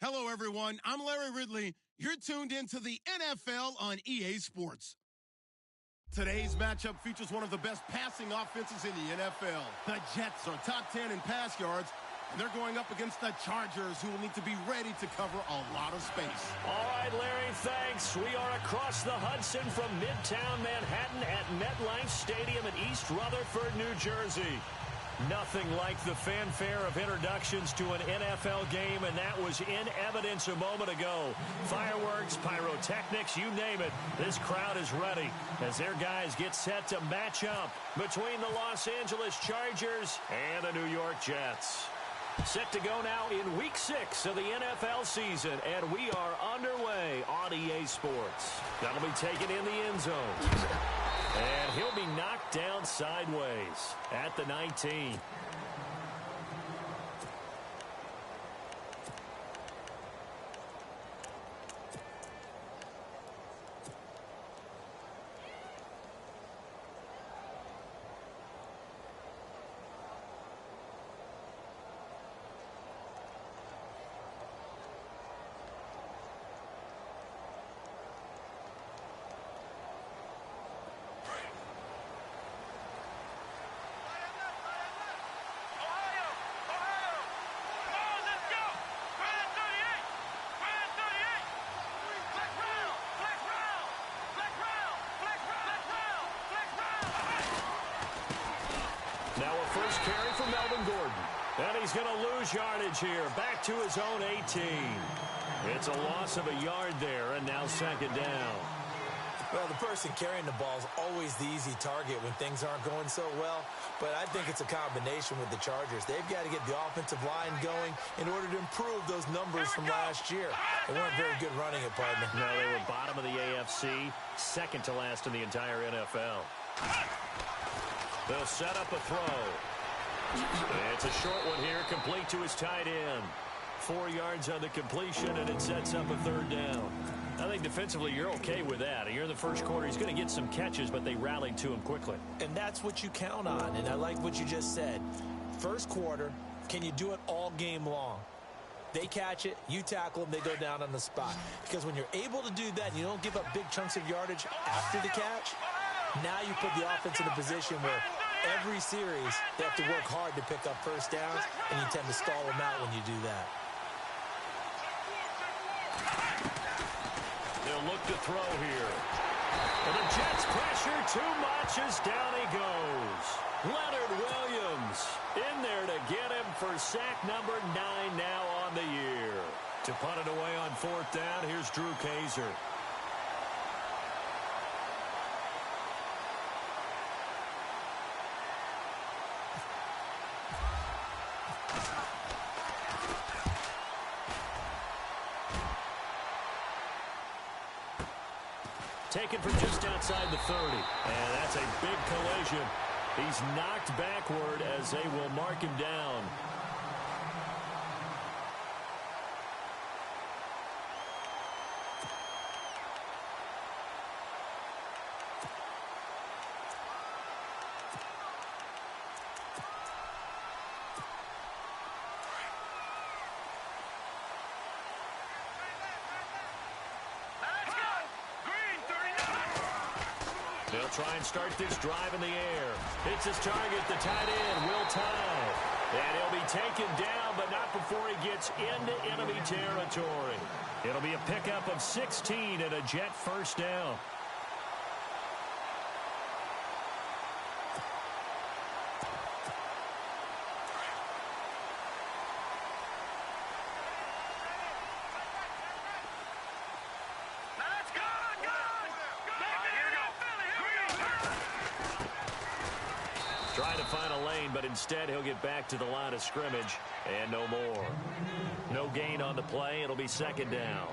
Hello, everyone. I'm Larry Ridley. You're tuned into the NFL on EA Sports. Today's matchup features one of the best passing offenses in the NFL. The Jets are top 10 in pass yards, and they're going up against the Chargers, who will need to be ready to cover a lot of space. All right, Larry, thanks. We are across the Hudson from Midtown Manhattan at MetLife Stadium in East Rutherford, New Jersey. Nothing like the fanfare of introductions to an NFL game, and that was in evidence a moment ago. Fireworks, pyrotechnics, you name it. This crowd is ready as their guys get set to match up between the Los Angeles Chargers and the New York Jets. Set to go now in Week 6 of the NFL season, and we are underway on EA Sports. That'll be taken in the end zone. And he'll be knocked down sideways at the 19. And he's going to lose yardage here. Back to his own 18. It's a loss of a yard there, and now second down. Well, the person carrying the ball is always the easy target when things aren't going so well. But I think it's a combination with the Chargers. They've got to get the offensive line going in order to improve those numbers from last year. They weren't very good running it, partner. No, they were bottom of the AFC, second to last in the entire NFL. They'll set up a throw. It's a short one here, complete to his tight end. 4 yards on the completion, and it sets up a third down. I think defensively you're okay with that. Here in the first quarter, he's going to get some catches, but they rallied to him quickly. And that's what you count on, and I like what you just said. First quarter, can you do it all game long? They catch it, you tackle them, they go down on the spot. Because when you're able to do that and you don't give up big chunks of yardage after the catch, now you put the offense in a position where every series, they have to work hard to pick up first downs, and you tend to stall them out when you do that. They'll look to throw here. And the Jets pressure too much as down he goes. Leonard Williams in there to get him for sack number 9 now on the year. To punt it away on fourth down, here's Drew Kaiser. Taken from just outside the 30. And that's a big collision. He's knocked backward as they will mark him down. They'll try and start this drive in the air. It's his target, the tight end, Will Tye. And he'll be taken down, but not before he gets into enemy territory. It'll be a pickup of 16 and a Jet first down. Trying to find a lane, but instead he'll get back to the line of scrimmage and no more. No gain on the play. It'll be second down.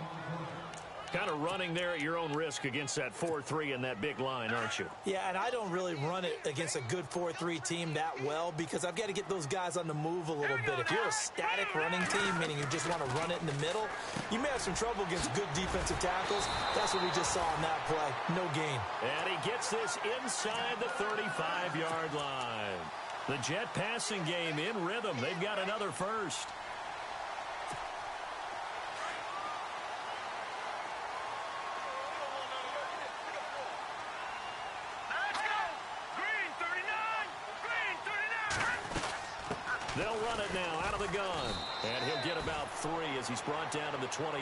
Kind of running there at your own risk against that 4-3 and that big line, aren't you? Yeah, and I don't really run it against a good 4-3 team that well because I've got to get those guys on the move a little bit. If you're a static running team, meaning you just want to run it in the middle, you may have some trouble against good defensive tackles. That's what we just saw on that play. No gain. And he gets this inside the 35-yard line. The Jet passing game in rhythm. They've got another first. They'll run it now out of the gun. And he'll get about 3 as he's brought down to the 28.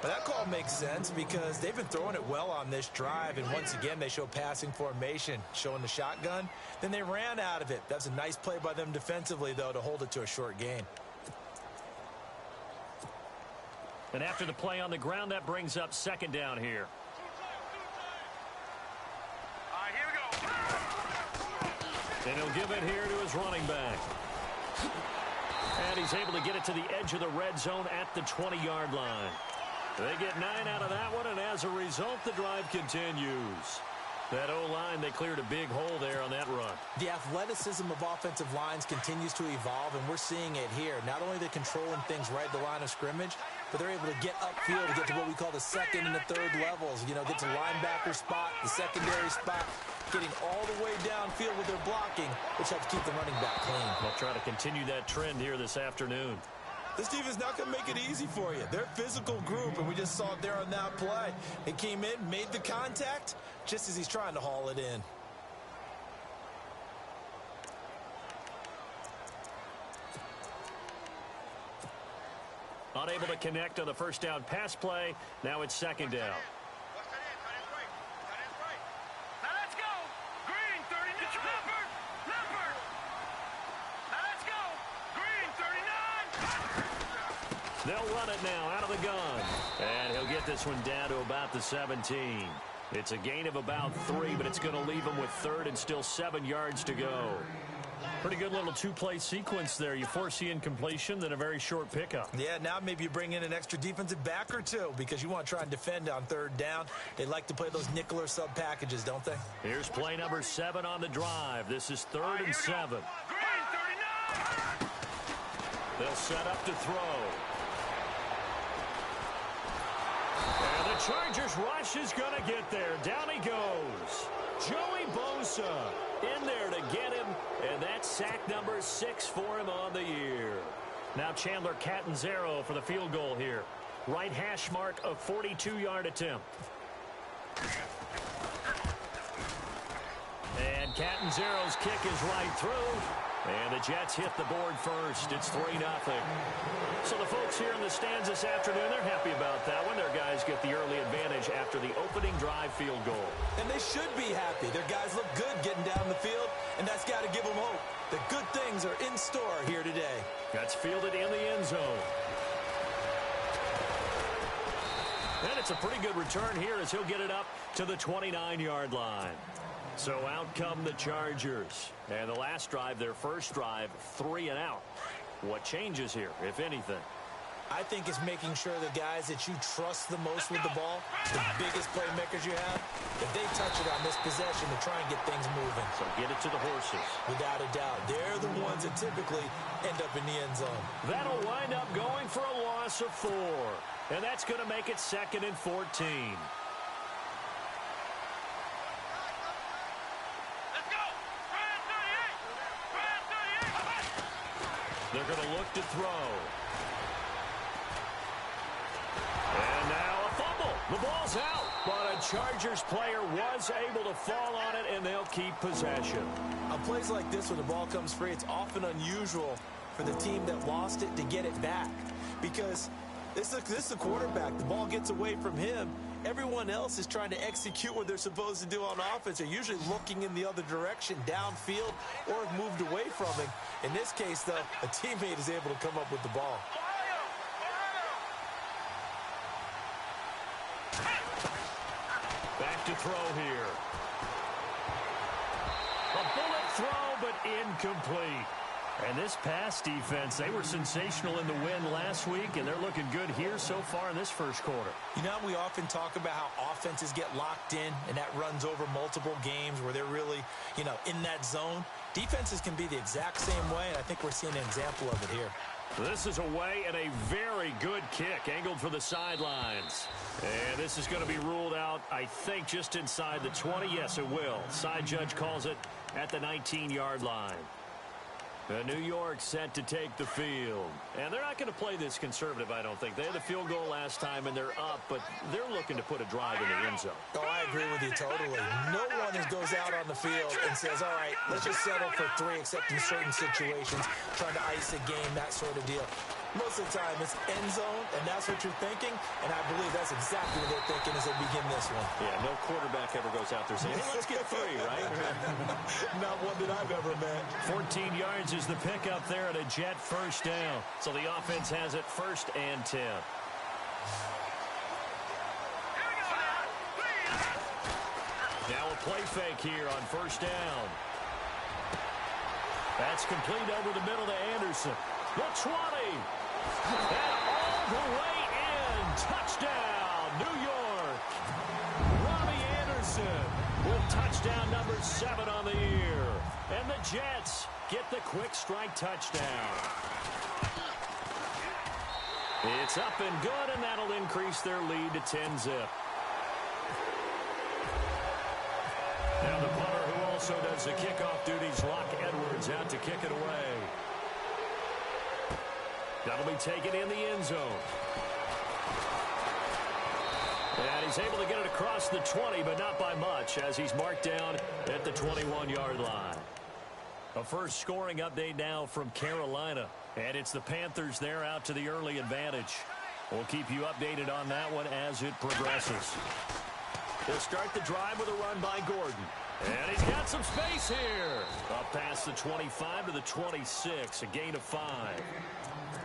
But that call makes sense because they've been throwing it well on this drive, and once again they show passing formation, showing the shotgun. Then they ran out of it. That's a nice play by them defensively, though, to hold it to a short gain. And after the play on the ground, that brings up second down here. Here we go. And he'll give it here to his running back. And he's able to get it to the edge of the red zone at the 20-yard line. They get 9 out of that one, and as a result, the drive continues. That O-line, they cleared a big hole there on that run. The athleticism of offensive lines continues to evolve, and we're seeing it here. Not only are they controlling things right at the line of scrimmage, but they're able to get upfield to get to what we call the second and the third levels. You know, get to linebacker spot, the secondary spot, getting all the way downfield with their blocking, which helps keep the running back clean. They'll try to continue that trend here this afternoon. This defense not going to make it easy for you. They're a physical group, and we just saw it there on that play. They came in, made the contact, just as he's trying to haul it in. Unable to connect on the first down pass play. Now it's second down. Now let's go. Green, 30. Leopard. Leopard. Now let's go. Green, 39. They'll run it now out of the gun. And he'll get this one down to about the 17. It's a gain of about 3, but it's going to leave him with third and still 7 yards to go. Pretty good little two-play sequence there. You force the incompletion, then a very short pickup. Yeah, now maybe you bring in an extra defensive back or two because you want to try and defend on third down. They like to play those nickel or sub packages, don't they? Here's play number 7 on the drive. This is third and 7. Green, 39. They'll set up to throw. And the Chargers rush is going to get there. Down he goes. Joey Bosa in there to get him, and that's sack number 6 for him on the year. Now Chandler Catanzaro for the field goal here. Right hash mark, a 42-yard attempt. And Catanzaro's kick is right through. And the Jets hit the board first. It's 3-0. So the folks here in the stands this afternoon, they're happy about that one. Their guys get the early advantage after the opening drive field goal. And they should be happy. Their guys look good getting down the field, and that's got to give them hope that good things are in store here today. That's fielded in the end zone. And it's a pretty good return here as he'll get it up to the 29-yard line. So out come the Chargers. And the last drive, their first drive, 3 and out. What changes here, if anything? I think it's making sure the guys that you trust the most with the ball, the biggest playmakers you have, that they touch it on this possession to try and get things moving. So get it to the horses. Without a doubt. They're the ones that typically end up in the end zone. That'll wind up going for a loss of 4. And that's going to make it 2nd and 14. They're going to look to throw. And now a fumble. The ball's out. But a Chargers player was able to fall on it, and they'll keep possession. On plays like this where the ball comes free, it's often unusual for the team that lost it to get it back. Because this is a quarterback. The ball gets away from him. Everyone else is trying to execute what they're supposed to do on offense. They're usually looking in the other direction, downfield, or have moved away from him. In this case, though, a teammate is able to come up with the ball. Back to throw here. A bullet throw, but incomplete. And this pass defense, they were sensational in the win last week, and they're looking good here so far in this first quarter. You know, we often talk about how offenses get locked in, and that runs over multiple games where they're really, in that zone. Defenses can be the exact same way, and I think we're seeing an example of it here. This is away and a very good kick, angled for the sidelines. And this is going to be ruled out, I think, just inside the 20. Yes, it will. Side judge calls it at the 19-yard line. New York set to take the field. And they're not going to play this conservative, I don't think. They had the field goal last time, and they're up, but they're looking to put a drive in the end zone. Oh, I agree with you totally. No one goes out on the field and says, all right, let's just settle for 3, except in certain situations, trying to ice a game, that sort of deal. Most of the time, it's end zone, and that's what you're thinking, and I believe that's exactly what they're thinking as they begin this one. Yeah, no quarterback ever goes out there saying, hey, let's get 3, right? Not one that I've ever met. 14 yards is the pickup there at a Jet first down. So the offense has it 1st and 10. Now a play fake here on 1st down. That's complete over the middle to Anderson. The 20. And all the way in. Touchdown, New York. Robbie Anderson with touchdown number 7 on the year. And the Jets get the quick strike touchdown. It's up and good, and that'll increase their lead to 10-zip. Now the punter, who also does the kickoff duties, Locke Edwards, out to kick it away. That'll be taken in the end zone. And he's able to get it across the 20, but not by much, as he's marked down at the 21-yard line. A first scoring update now from Carolina. And it's the Panthers there out to the early advantage. We'll keep you updated on that one as it progresses. They'll start the drive with a run by Gordon. And he's got some space here. Up past the 25 to the 26, a gain of 5.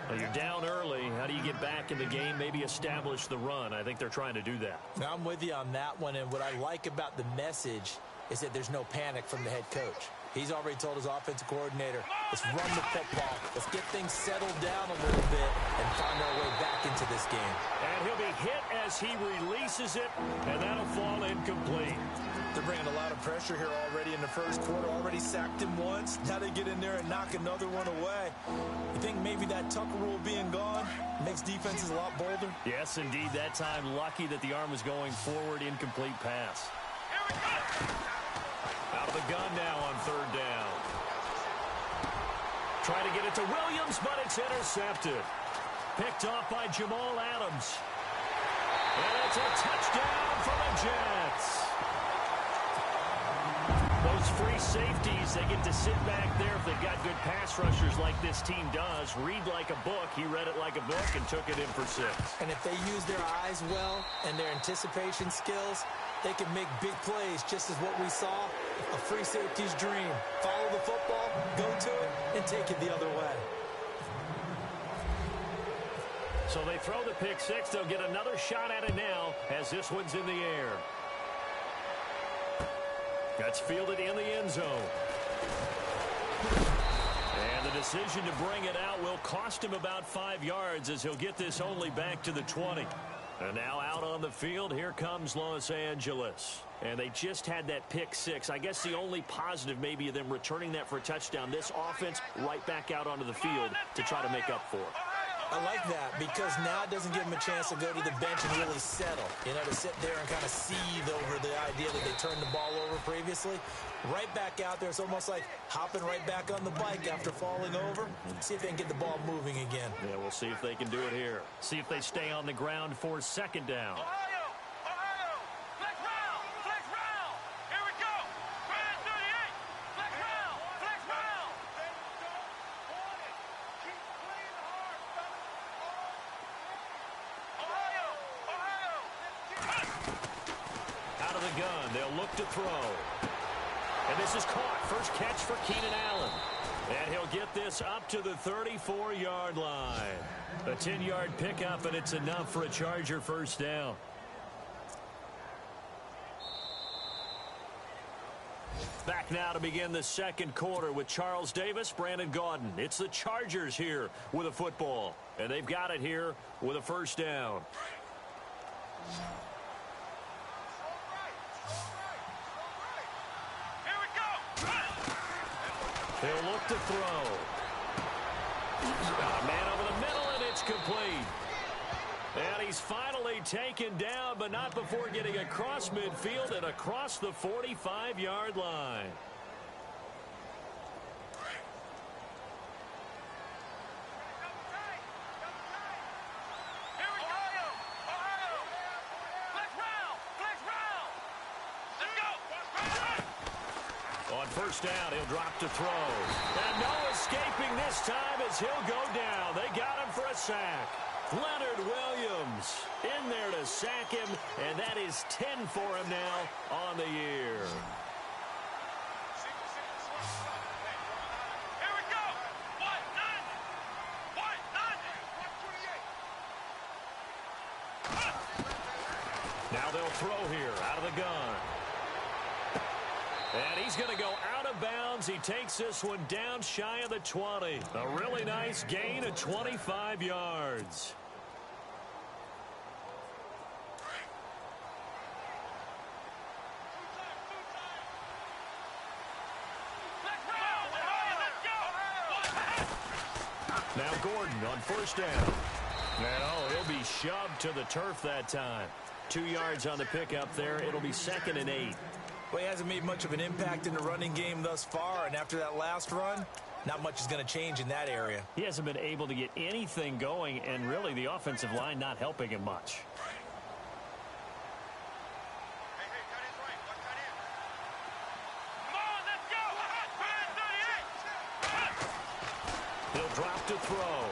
Well, you're down early. How do you get back in the game, maybe establish the run? I think they're trying to do that. Now, I'm with you on that one, and what I like about the message is that there's no panic from the head coach. He's already told his offensive coordinator, let's run the football, let's get things settled down a little bit and find our way back into this game. And he'll be hit as he releases it, and that'll fall incomplete. They're bringing a lot of pressure here already in the first quarter. Already sacked him once. Now they get in there and knock another one away. You think maybe that Tucker rule being gone makes defenses a lot bolder? Yes, indeed. That time, lucky that the arm was going forward. Incomplete pass. Out of the gun now on 3rd down. Trying to get it to Williams, but it's intercepted. Picked off by Jamal Adams. And it's a touchdown for the Jets. Those free safeties, they get to sit back there if they've got good pass rushers like this team does. Read like a book. He read it like a book and took it in for 6. And if they use their eyes well and their anticipation skills, they can make big plays, just as what we saw, a free safety's dream. Follow the football, go to it, and take it the other way. So they throw the pick 6. They'll get another shot at it now as this one's in the air. That's fielded in the end zone. And the decision to bring it out will cost him about 5 yards as he'll get this only back to the 20. And now out on the field, here comes Los Angeles. And they just had that pick 6. I guess the only positive maybe of them returning that for a touchdown. This offense right back out onto the field to try to make up for it. I like that because now it doesn't give them a chance to go to the bench and really settle. You know, to sit there and kind of seethe over the idea that they turned the ball over previously. Right back out there. It's almost like hopping right back on the bike after falling over. See if they can get the ball moving again. Yeah, we'll see if they can do it here. See if they stay on the ground for 2nd down. They'll look to throw. And this is caught. First catch for Keenan Allen. And he'll get this up to the 34-yard line. A 10-yard pickup, and it's enough for a Charger first down. Back now to begin the second quarter with Charles Davis, Brandon Gaudin. It's the Chargers here with a football. And they've got it here with a first down. He'll look to throw. Got a man over the middle, and it's complete. And he's finally taken down, but not before getting across midfield and across the 45-yard line. first down. He'll drop to throw. And no escaping this time as he'll go down. They got him for a sack. Leonard Williams in there to sack him, and that is 10 for him now on the year. Here we go. Now they'll throw here out of the gun. And he's going to go out of bounds. He takes this one down shy of the 20. A really nice gain of 25 yards. Now Gordon on first down. And he'll be shoved to the turf that time. 2 yards on the pickup there. It'll be 2nd and 8. Well, he hasn't made much of an impact in the running game thus far, and after that last run, not much is going to change in that area. He hasn't been able to get anything going, and really the offensive line not helping him much. He'll drop to throw.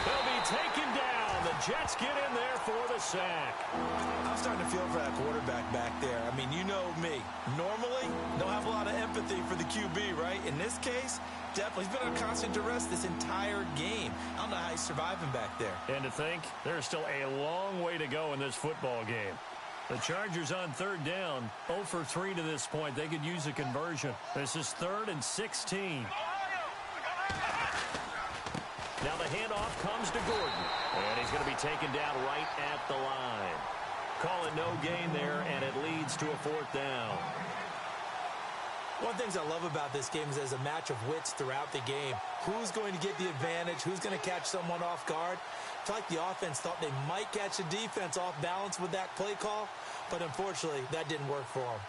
He'll be taken down. The Jets get in there for the sack. I'm starting to feel for that quarterback back there. I mean, you know me. Normally, don't have a lot of empathy for the QB, right? In this case, definitely. He's been under constant duress this entire game. I don't know how he's surviving back there. And to think, there's still a long way to go in this football game. The Chargers on 3rd down, 0 for 3 to this point. They could use a conversion. This is 3rd and 16. Now the handoff comes to Gordon. And he's going to be taken down right at the line. Call it no gain there, and it leads to a 4th down. One of the things I love about this game is there's a match of wits throughout the game. Who's going to get the advantage? Who's going to catch someone off guard? I feel like the offense thought they might catch the defense off balance with that play call, but unfortunately, that didn't work for them.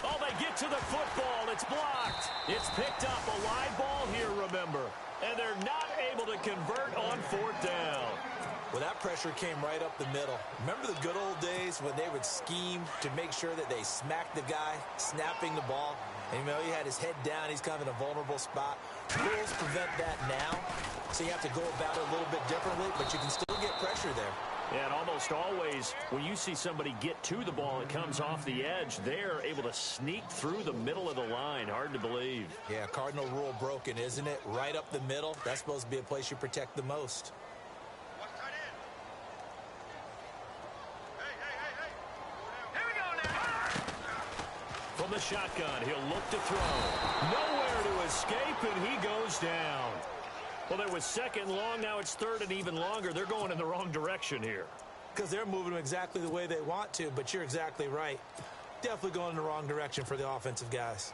Oh, they get to the football. It's blocked. It's picked up. A live ball here, remember. And they're not able to convert on 4th down. Well, that pressure came right up the middle. Remember the good old days when they would scheme to make sure that they smacked the guy snapping the ball? And, you know, he had his head down. He's kind of in a vulnerable spot. Rules prevent that now, so you have to go about it a little bit differently, but you can still get pressure there. Yeah, and almost always when you see somebody get to the ball and comes off the edge, they're able to sneak through the middle of the line. Hard to believe. Yeah, cardinal rule broken, isn't it? Right up the middle. That's supposed to be a place you protect the most. From the shotgun, he'll look to throw. Nowhere to escape, and he goes down. Well, there was 2nd long. Now it's 3rd and even longer. They're going in the wrong direction here. Because they're moving them exactly the way they want to, but you're exactly right. Definitely going in the wrong direction for the offensive guys.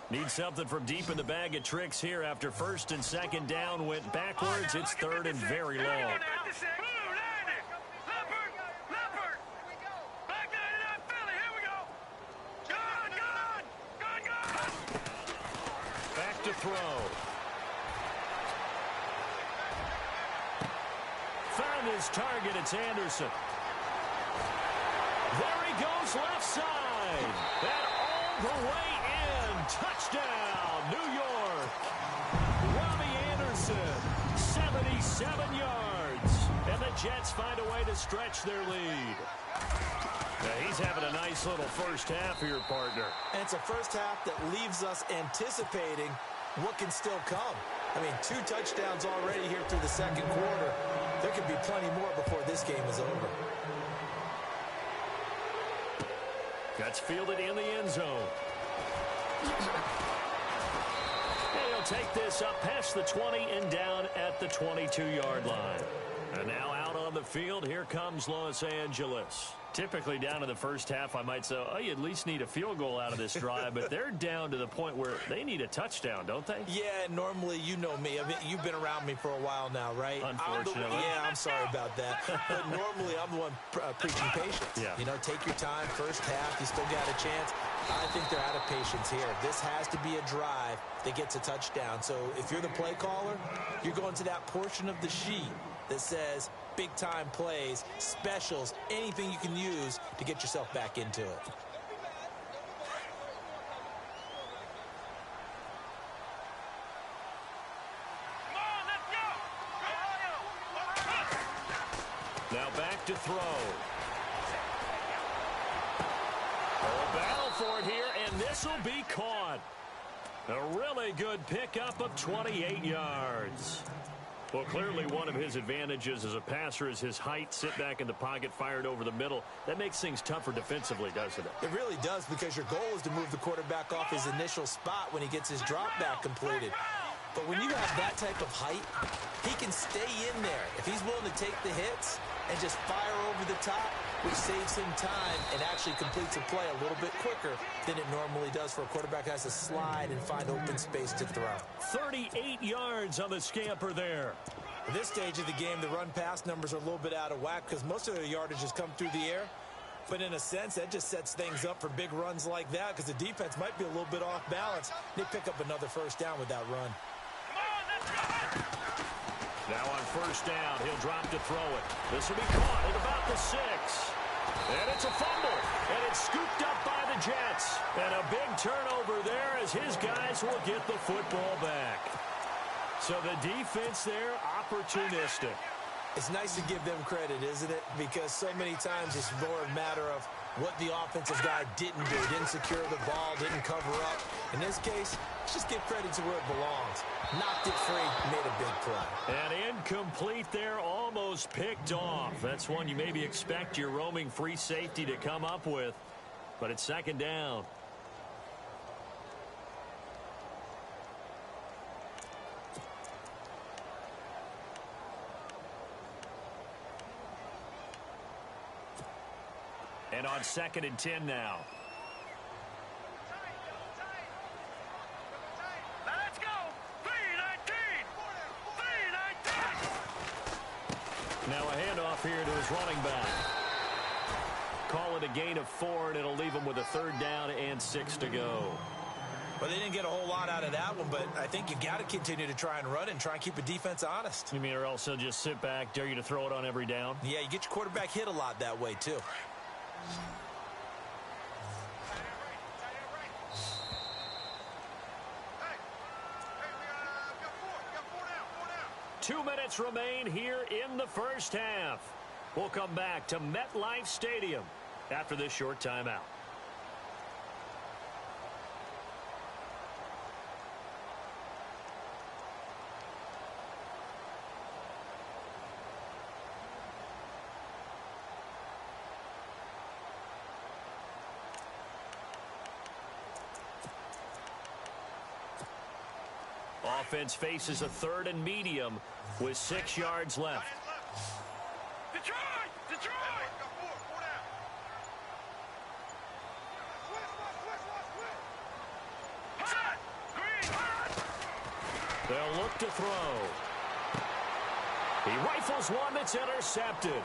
Need something from deep in the bag of tricks here after 1st and 2nd down went backwards. It's 3rd and very long. Back to throw. Found his target. It's Anderson. There he goes left side. And all the way in. Touchdown, New York. Robbie Anderson, 77 yards. And the Jets find a way to stretch their lead. Now he's having a nice little first half here, partner. And it's a first half that leaves us anticipating what can still come. I mean, 2 touchdowns already here through the 2nd quarter. There could be plenty more before this game is over. That's fielded in the end zone. And he'll take this up past the 20 and down at the 22-yard line. And now out on the field, here comes Los Angeles. Typically down to the first half, I might say, oh, you at least need a field goal out of this drive, but they're down to the point where they need a touchdown, don't they? Yeah, normally, you know me. I mean, you've been around me for a while now, right? Unfortunately. I'm sorry about that. But normally, I'm the one preaching patience. Yeah. You know, take your time, first half, you still got a chance. I think they're out of patience here. This has to be a drive that gets a touchdown. So if you're the play caller, you're going to that portion of the sheet that says big-time plays, specials, anything you can use to get yourself back into it. Now back to throw. Oh, battle for it here, and this will be caught. A really good pickup of 28 yards. Well, clearly one of his advantages as a passer is his height. Sit back in the pocket, fired over the middle. That makes things tougher defensively, doesn't it? It really does, because your goal is to move the quarterback off his initial spot when he gets his drop back completed. But when you have that type of height, he can stay in there. If he's willing to take the hits and just fire over the top, which saves him time and actually completes a play a little bit quicker than it normally does for a quarterback who has to slide and find open space to throw. 38 yards on the scamper there. At this stage of the game, the run-pass numbers are a little bit out of whack because most of their yardage has come through the air. But in a sense, that just sets things up for big runs like that because the defense might be a little bit off balance. They pick up another first down with that run. Now on first down, he'll drop to throw it. This will be caught at about the 6. And it's a fumble. And it's scooped up by the Jets. And a big turnover there as his guys will get the football back. So the defense there, opportunistic. It's nice to give them credit, isn't it? Because so many times it's more a matter of what the offensive guy didn't do. Didn't secure the ball, didn't cover up. In this case, just give credit to where it belongs. Knocked it free, made a big play. And incomplete there, almost picked off. That's one you maybe expect your roaming free safety to come up with. But it's second down. And on 2nd and 10 now. Let's go. 3-19. 3-19. Now a handoff here to his running back. Call it a gain of 4, and it'll leave him with a 3rd down and 6 to go. Well, they didn't get a whole lot out of that one, but I think you got to continue to try and run and try and keep a defense honest. You mean, or else he'll just sit back, dare you to throw it on every down? Yeah, you get your quarterback hit a lot that way, too. Two minutes remain here in the first half. We'll come back to MetLife Stadium after this short timeout. Offense faces a 3rd and medium with 6 yards left. Detroit! Detroit! Hot! Green! Hot! They'll look to throw. He rifles one that's intercepted.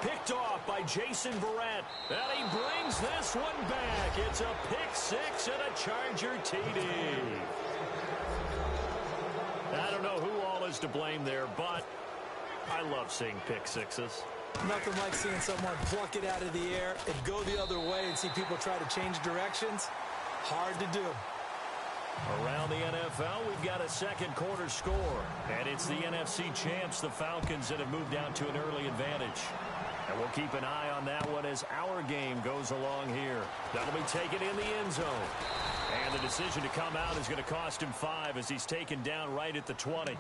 Picked off by Jason Verrett. And he brings this one back. It's a pick 6 and a Charger TD. I don't know who all is to blame there, but I love seeing pick 6s. Nothing like seeing someone pluck it out of the air and go the other way and see people try to change directions. Hard to do. Around the NFL, we've got a second quarter score. And it's the NFC champs, the Falcons, that have moved down to an early advantage. And we'll keep an eye on that one as our game goes along here. That'll be taken in the end zone. And the decision to come out is going to cost him 5 as he's taken down right at the 20.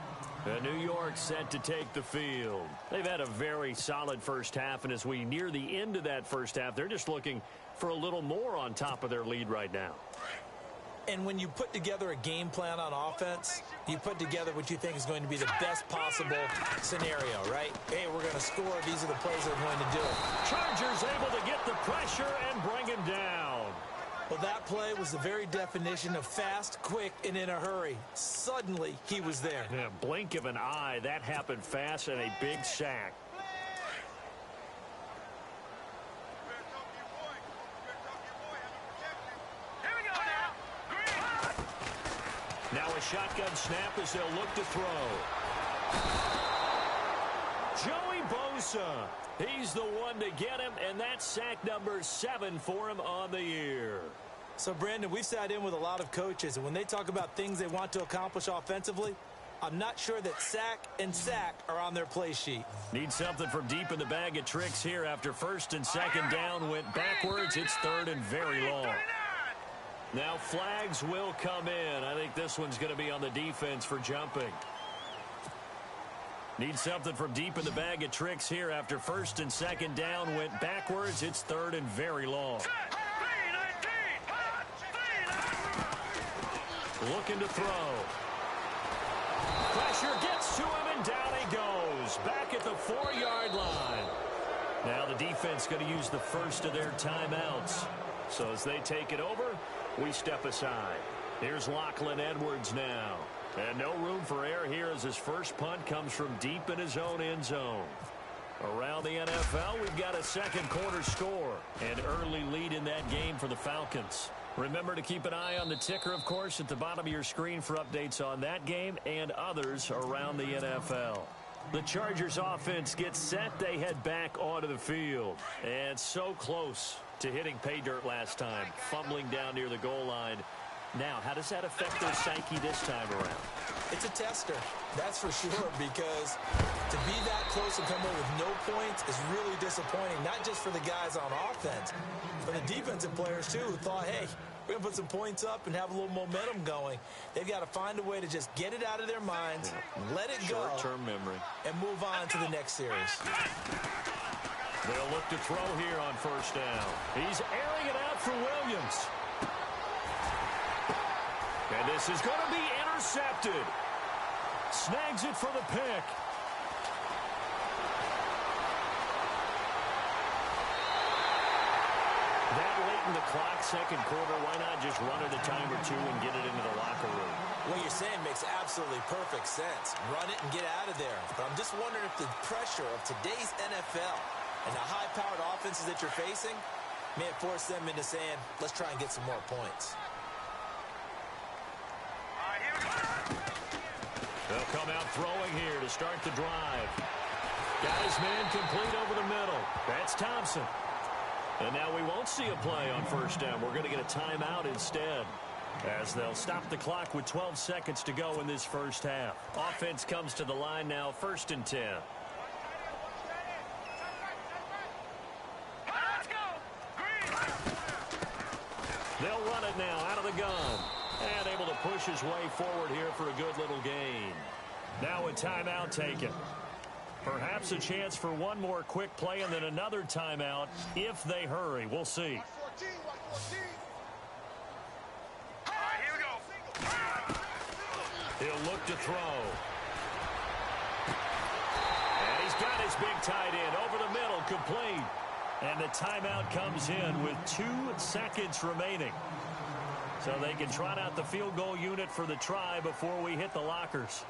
New York set to take the field. They've had a very solid first half, and as we near the end of that first half, they're just looking for a little more on top of their lead right now. And when you put together a game plan on offense, you put together what you think is going to be the best possible scenario, right? Hey, we're going to score. These are the plays they're going to do. Chargers able to get the pressure and bring him down. Well, that play was the very definition of fast, quick, and in a hurry. Suddenly, he was there. Yeah, blink of an eye. That happened fast and a big sack. shotgun snap as they'll look to throw. Joey Bosa. He's the one to get him, and that's sack number 7 for him on the year. So, Brandon, we've sat in with a lot of coaches, and when they talk about things they want to accomplish offensively, I'm not sure that sack and sack are on their play sheet. Need something from deep in the bag of tricks here after first and second down went backwards. It's third and very long. Now flags will come in. I think this one's going to be on the defense for jumping. Need something from deep in the bag of tricks here after first and second down went backwards. It's third and very long. Looking to throw. Pressure gets to him, and down he goes. Back at the 4-yard line. Now the defense going to use the first of their timeouts. So as they take it over, we step aside. Here's Lachlan Edwards now. And no room for error here as his first punt comes from deep in his own end zone. Around the NFL, we've got a second quarter score. An early lead in that game for the Falcons. Remember to keep an eye on the ticker, of course, at the bottom of your screen for updates on that game and others around the NFL. The Chargers offense gets set. They head back onto the field. And so close to hitting pay dirt last time, fumbling down near the goal line. Now, how does that affect their psyche this time around? It's a tester, that's for sure, because to be that close and come away with no points is really disappointing, not just for the guys on offense, but the defensive players, too, who thought, hey, we're going to put some points up and have a little momentum going. They've got to find a way to just get it out of their minds, let it go, short-term memory, and move on to the next series. They'll look to throw here on first down. He's airing it out for Williams. And this is going to be intercepted. Snags it for the pick. That late in the clock, second quarter, why not just run it a time or two and get it into the locker room? What you're saying makes absolutely perfect sense. Run it and get out of there. But I'm just wondering if the pressure of today's NFL and the high-powered offenses that you're facing may have forced them into saying, let's try and get some more points. They'll come out throwing here to start the drive. Got his man complete over the middle. That's Thompson. And now we won't see a play on first down. We're going to get a timeout instead, as they'll stop the clock with 12 seconds to go in this first half. Offense comes to the line now, first and 10. They'll run it now out of the gun. And able to push his way forward here for a good little gain. Now a timeout taken. Perhaps a chance for one more quick play and then another timeout if they hurry. We'll see. He'll look to throw. And he's got his big tight end over the middle, complete. And the timeout comes in with 2 seconds remaining. So they can trot out the field goal unit for the try before we hit the lockers.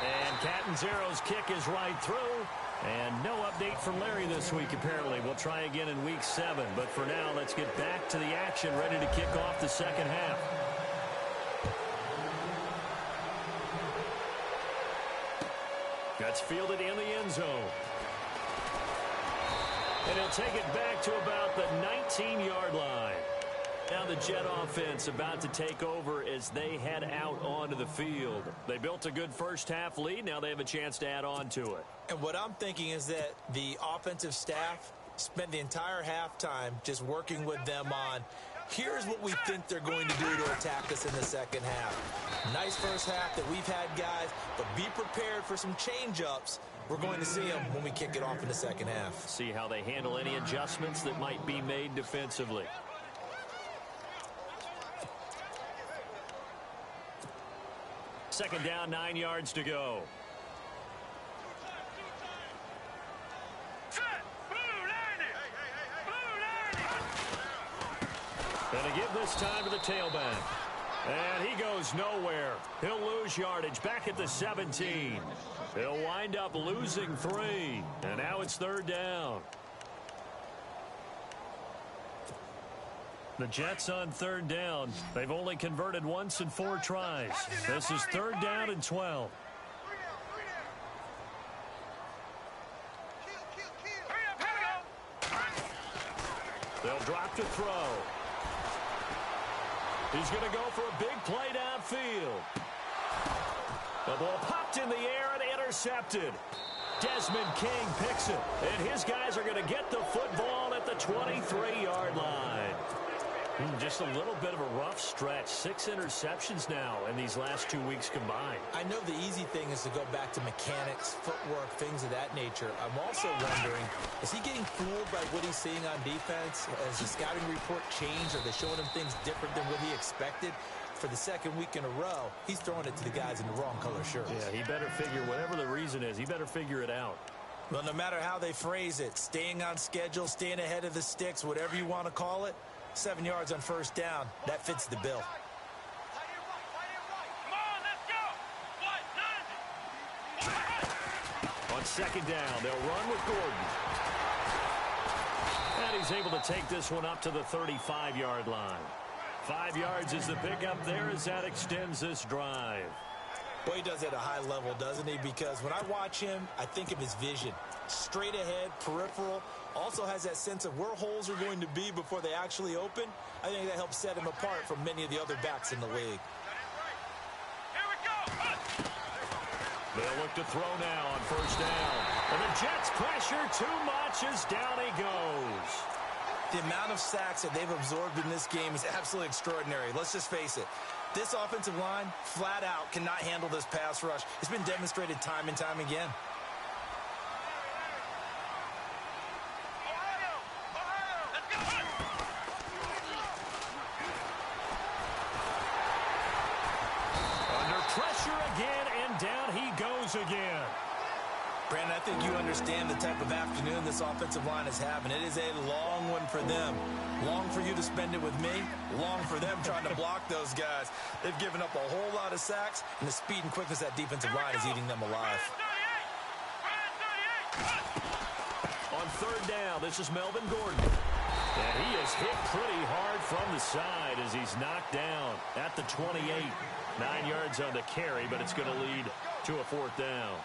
And Catanzaro's kick is right through. And no update from Larry this week, apparently. We'll try again in week 7. But for now, let's get back to the action, ready to kick off the second half. That's fielded in the end zone. And he'll take it back to about the 19-yard line. Now the Jet offense about to take over as they head out onto the field. They built a good first half lead. Now they have a chance to add on to it. And what I'm thinking is that the offensive staff spent the entire halftime just working with them on, here's what we think they're going to do to attack us in the second half. Nice first half that we've had, guys, but be prepared for some change-ups. We're going to see them when we kick it off in the second half. See how they handle any adjustments that might be made defensively. Second down, 9 yards to go. And a give this time to the tailback. And he goes nowhere. He'll lose yardage back at the 17. He'll wind up losing 3. And now it's third down. The Jets on third down. They've only converted once in 4 tries. This is third down and 12. They'll drop to throw. He's going to go for a big play downfield. The ball popped in the air and intercepted. Desmond King picks it, and his guys are going to get the football at the 23-yard line. Just a little bit of a rough stretch. 6 interceptions now in these last 2 weeks combined. I know the easy thing is to go back to mechanics, footwork, things of that nature. I'm also wondering, is he getting fooled by what he's seeing on defense? Has the scouting report changed? Are they showing him things different than what he expected? For the second week in a row, he's throwing it to the guys in the wrong color shirts. Yeah, he better figure, whatever the reason is, he better figure it out. Well, no matter how they phrase it, staying on schedule, staying ahead of the sticks, whatever you want to call it, 7 yards on first down, that fits the bill. On second down, they'll run with Gordon. And he's able to take this one up to the 35-yard line. 5 yards is the pickup there as that extends this drive. Well, he does it at a high level, doesn't he? Because when I watch him, I think of his vision. Straight ahead, peripheral. Also has that sense of where holes are going to be before they actually open. I think that helps set him apart from many of the other backs in the league. They'll look to throw now on first down. And the Jets pressure too much as down he goes. The amount of sacks that they've absorbed in this game is absolutely extraordinary. Let's just face it. This offensive line, flat out, cannot handle this pass rush. It's been demonstrated time and time again. Under pressure again, and down he goes again. Brandon, I think you understand the type of afternoon this offensive line is having. It is a long one for them. Long for you to spend it with me. Long for them trying to block those guys. They've given up a whole lot of sacks, and the speed and quickness of that defensive line is eating them alive. On third down, this is Melvin Gordon. And he is hit pretty hard from the side as he's knocked down at the 28. 9 yards on the carry, but it's going to lead to a fourth down.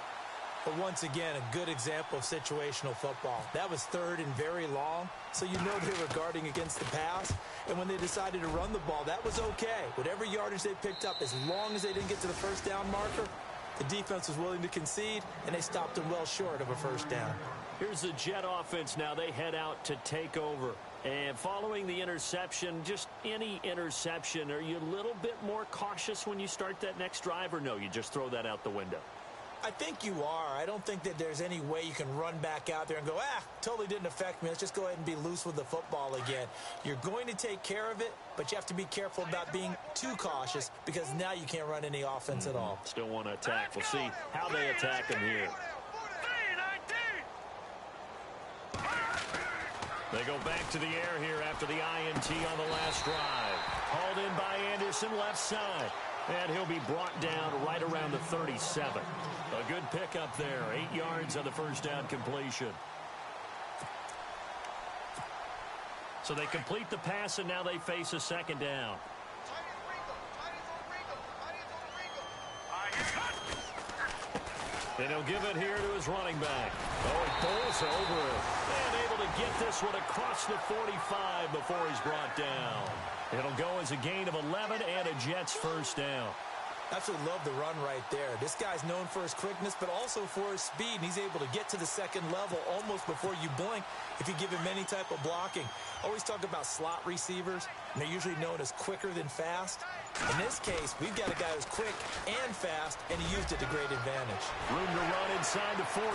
But once again, a good example of situational football. That was third and very long, so you know they were guarding against the pass. And when they decided to run the ball, that was okay. Whatever yardage they picked up, as long as they didn't get to the first down marker, the defense was willing to concede, and they stopped them well short of a first down. Here's the Jet offense now. They head out to take over. And following the interception, just any interception, are you a little bit more cautious when you start that next drive, or no, you just throw that out the window? I think you are. I don't think that there's any way you can run back out there and go, totally didn't affect me. Let's just go ahead and be loose with the football again. You're going to take care of it, but you have to be careful about being too cautious because now you can't run any offense at all. Still want to attack. We'll see how they attack him here. They go back to the air here after the INT on the last drive. Hauled in by Anderson, left side. And he'll be brought down right around the 37. A good pickup there. 8 yards on the first down completion. So they complete the pass, and now they face a second down. And he'll give it here to his running back. Oh, he pulls over it. And able to get this one across the 45 before he's brought down. It'll go as a gain of 11 and a Jets first down. Absolutely love the run right there. This guy's known for his quickness, but also for his speed. And he's able to get to the second level almost before you blink if you give him any type of blocking. Always talk about slot receivers, and they're usually known as quicker than fast. In this case, we've got a guy who's quick and fast, and he used it to great advantage. Room to run inside the 40.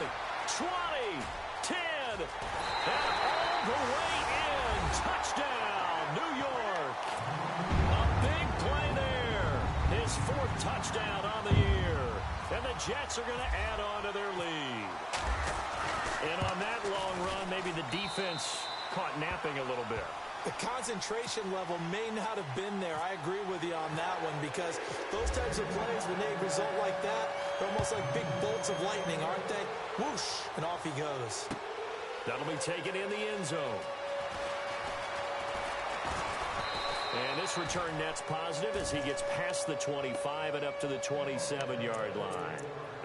20, 10, and all the way in. Touchdown, New York. A big play there. His fourth touchdown on the year. And the Jets are going to add on to their lead. And on that long run, maybe the defense caught napping a little bit. The concentration level may not have been there. I agree with you on that one because those types of plays, when they result like that, they're almost like big bolts of lightning, aren't they? Whoosh, and off he goes. That'll be taken in the end zone. And this return net's positive as he gets past the 25 and up to the 27-yard line.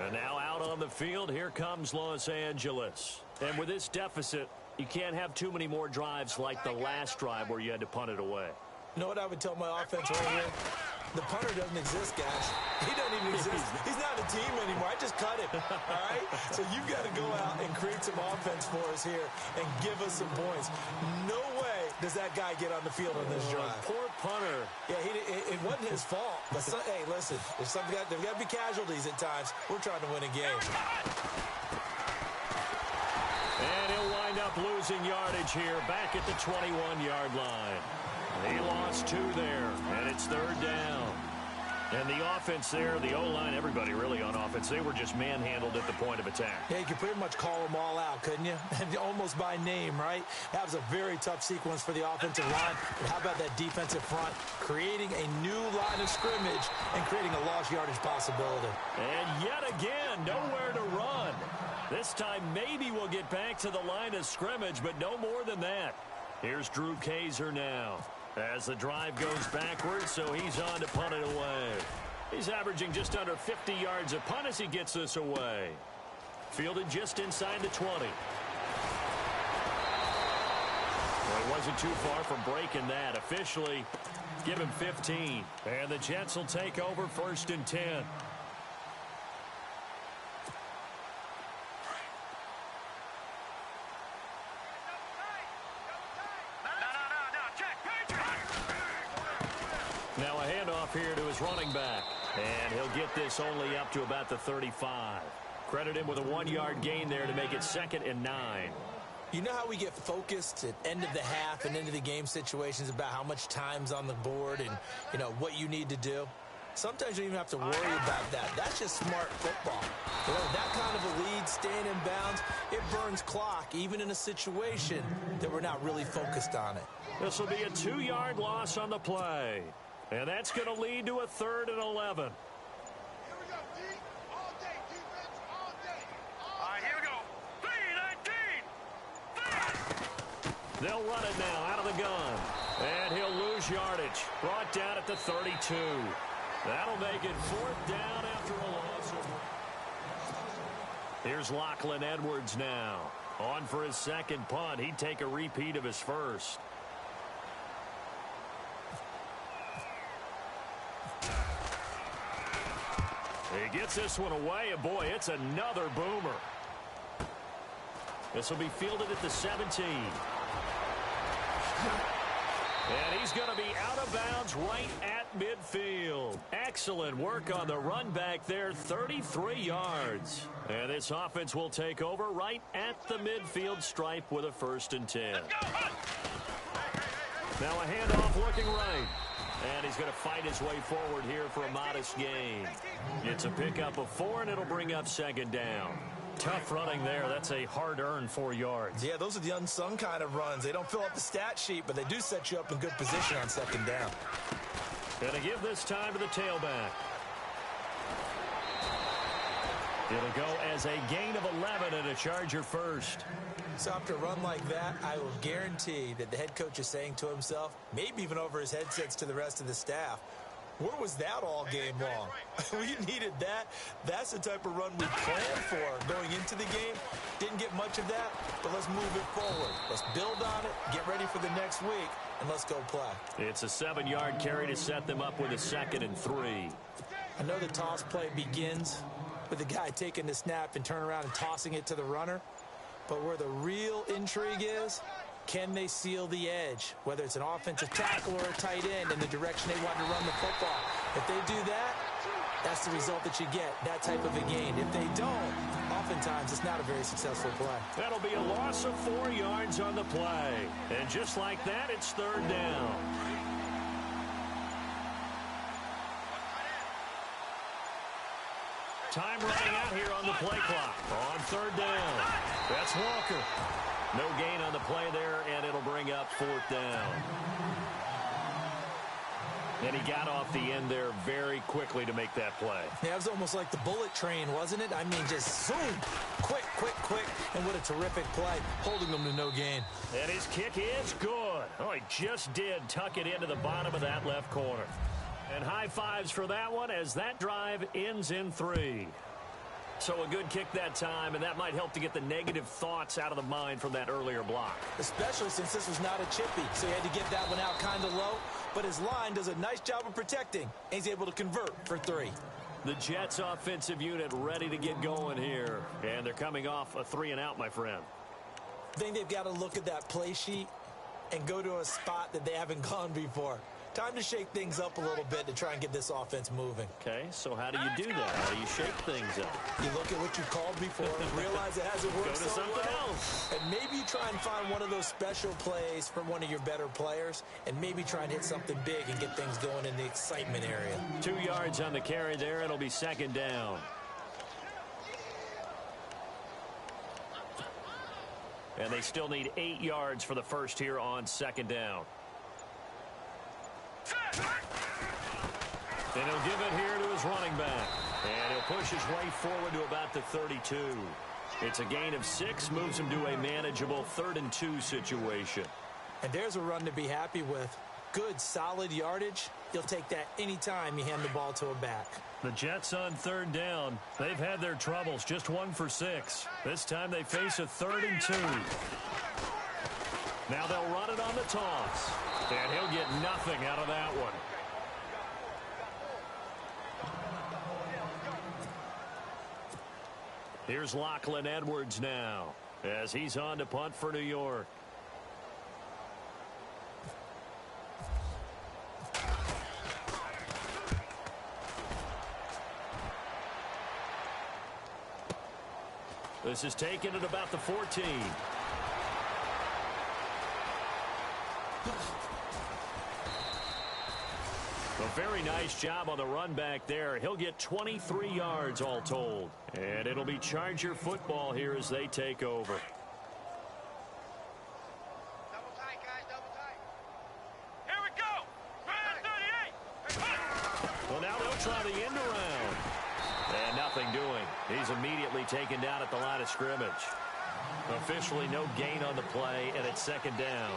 And now out on the field, here comes Los Angeles. And with this deficit, you can't have too many more drives like the last drive where you had to punt it away. You know what I would tell my offense right here? The punter doesn't exist, guys. He doesn't even exist. He's not a team anymore. I just cut him, all right? So you've got to go out and create some offense for us here and give us some points. No way does that guy get on the field on this drive. Poor punter. Yeah, it wasn't his fault. But hey, listen, there's got to be casualties at times. We're trying to win a game. And he'll wind up losing yardage here back at the 21-yard line. He lost 2 there, and it's 3rd down. And the offense there, the O-line, everybody really on offense, they were just manhandled at the point of attack. Yeah, you could pretty much call them all out, couldn't you? Almost by name, right? That was a very tough sequence for the offensive line. But how about that defensive front creating a new line of scrimmage and creating a lost yardage possibility? And yet again, nowhere to run. This time maybe we'll get back to the line of scrimmage, but no more than that. Here's Drew Kaiser now. As the drive goes backwards, so he's on to punt it away. He's averaging just under 50 yards a punt as he gets this away. Fielded just inside the 20. Well, he wasn't too far from breaking that. Officially, give him 15. And the Jets will take over 1st and 10. Now a handoff here to his running back. And he'll get this only up to about the 35. Credit him with a 1-yard gain there to make it 2nd and 9. You know how we get focused at end of the half and into the game situations about how much time's on the board and, you know, what you need to do? Sometimes you don't even have to worry about that. That's just smart football. You know, that kind of a lead, staying in bounds, it burns clock, even in a situation that we're not really focused on it. This will be a 2-yard loss on the play. And that's going to lead to a 3rd and 11. Here we go, D. All day, defense, all day. All right, here we go. 3-19. They'll run it now out of the gun. And he'll lose yardage. Brought down at the 32. That'll make it 4th down after a loss. Here's Lachlan Edwards now. On for his 2nd punt. He'd take a repeat of his 1st. He gets this one away, and boy, it's another boomer. This will be fielded at the 17. And he's going to be out of bounds right at midfield. Excellent work on the run back there, 33 yards. And this offense will take over right at the midfield stripe with a 1st and 10. Now a handoff looking right. And he's going to fight his way forward here for a modest gain. It's a pickup of 4, and it'll bring up 2nd down. Tough running there. That's a hard-earned 4 yards. Yeah, those are the unsung kind of runs. They don't fill up the stat sheet, but they do set you up in good position on 2nd down. Going to give this time to the tailback. It'll go as a gain of 11 and a Charger 1st. So after a run like that, I will guarantee that the head coach is saying to himself, maybe even over his headsets to the rest of the staff, where was that all game long? We needed that. That's the type of run we planned for going into the game. Didn't get much of that, but let's move it forward. Let's build on it, get ready for the next week, and let's go play. It's a 7-yard carry to set them up with a 2nd and 3. I know the toss play begins with the guy taking the snap and turning around and tossing it to the runner. But where the real intrigue is, can they seal the edge? Whether it's an offensive tackle or a tight end in the direction they want to run the football. If they do that, that's the result that you get, that type of a gain. If they don't, oftentimes it's not a very successful play. That'll be a loss of 4 yards on the play. And just like that, it's 3rd down. Time running out here on the play clock. On 3rd down. That's Walker. No gain on the play there, and it'll bring up 4th down. And he got off the end there very quickly to make that play. Yeah, it was almost like the bullet train, wasn't it? I mean, just zoom, quick, and what a terrific play, holding them to no gain. And his kick is good. Oh, he just did tuck it into the bottom of that left corner. And high fives for that one as that drive ends in 3. So a good kick that time, and that might help to get the negative thoughts out of the mind from that earlier block. Especially since this was not a chippy, so he had to get that one out kind of low. But his line does a nice job of protecting, and he's able to convert for 3. The Jets offensive unit ready to get going here. And they're coming off a 3-and-out, my friend. I think they've got to look at that play sheet and go to a spot that they haven't gone before. Time to shake things up a little bit to try and get this offense moving. Okay, so how do you do that? How do you shake things up? You look at what you called before, realize it hasn't worked Go to so something well, else. and maybe you try and find one of those special plays from one of your better players, and maybe try and hit something big and get things going in the excitement area. 2 yards on the carry there. It'll be 2nd down. And they still need 8 yards for the first here on 2nd down. And he'll give it here to his running back. And he'll push his way forward to about the 32. It's a gain of 6, moves him to a manageable 3rd-and-2 situation. And there's a run to be happy with. Good, solid yardage. You'll take that anytime you hand the ball to a back. The Jets on 3rd down. They've had their troubles, just 1 for 6. This time they face a 3rd-and-2. Now they'll run it on the toss. And he'll get nothing out of that one. Here's Lachlan Edwards now as he's on to punt for New York. This is taken at about the 14. A very nice job on the run back there. He'll get 23 yards all told. And it'll be Charger football here as they take over. Double tight, guys, double tight. Here we go. Grand 38. Well, now they'll try the end around. And nothing doing. He's immediately taken down at the line of scrimmage. Officially no gain on the play, and it's 2nd down.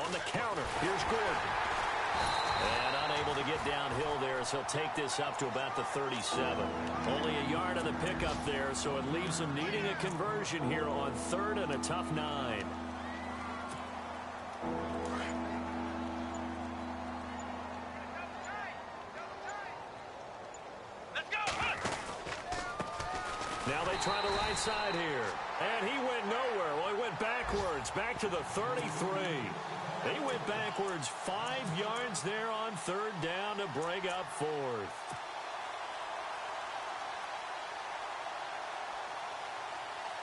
On the counter, here's Gordon. And unable to get downhill there, so he'll take this up to about the 37. Only a yard on the pickup there, so it leaves him needing a conversion here on 3rd and a tough 9. Let's go. Now they try the right side here. And he went nowhere. Well, he went backwards, back to the 33. He went backwards 5 yards there on 3rd down to bring up 4th.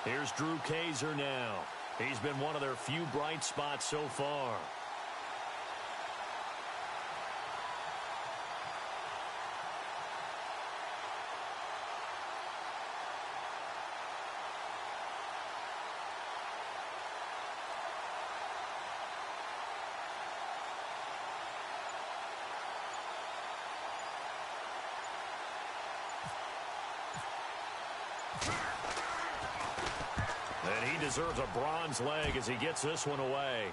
Here's Drew Kaiser now. He's been one of their few bright spots so far. And he deserves a bronze leg as he gets this one away.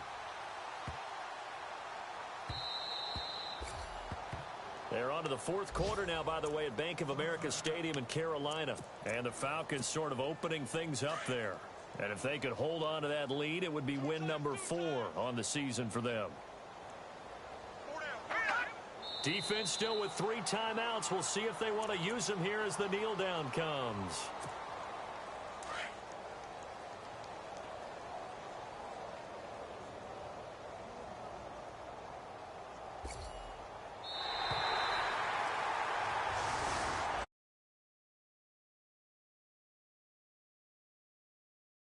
They're on to the 4th quarter now, by the way, at Bank of America Stadium in Carolina. And the Falcons sort of opening things up there. And if they could hold on to that lead, it would be win number 4 on the season for them. Defense still with 3 timeouts. We'll see if they want to use them here as the kneel down comes.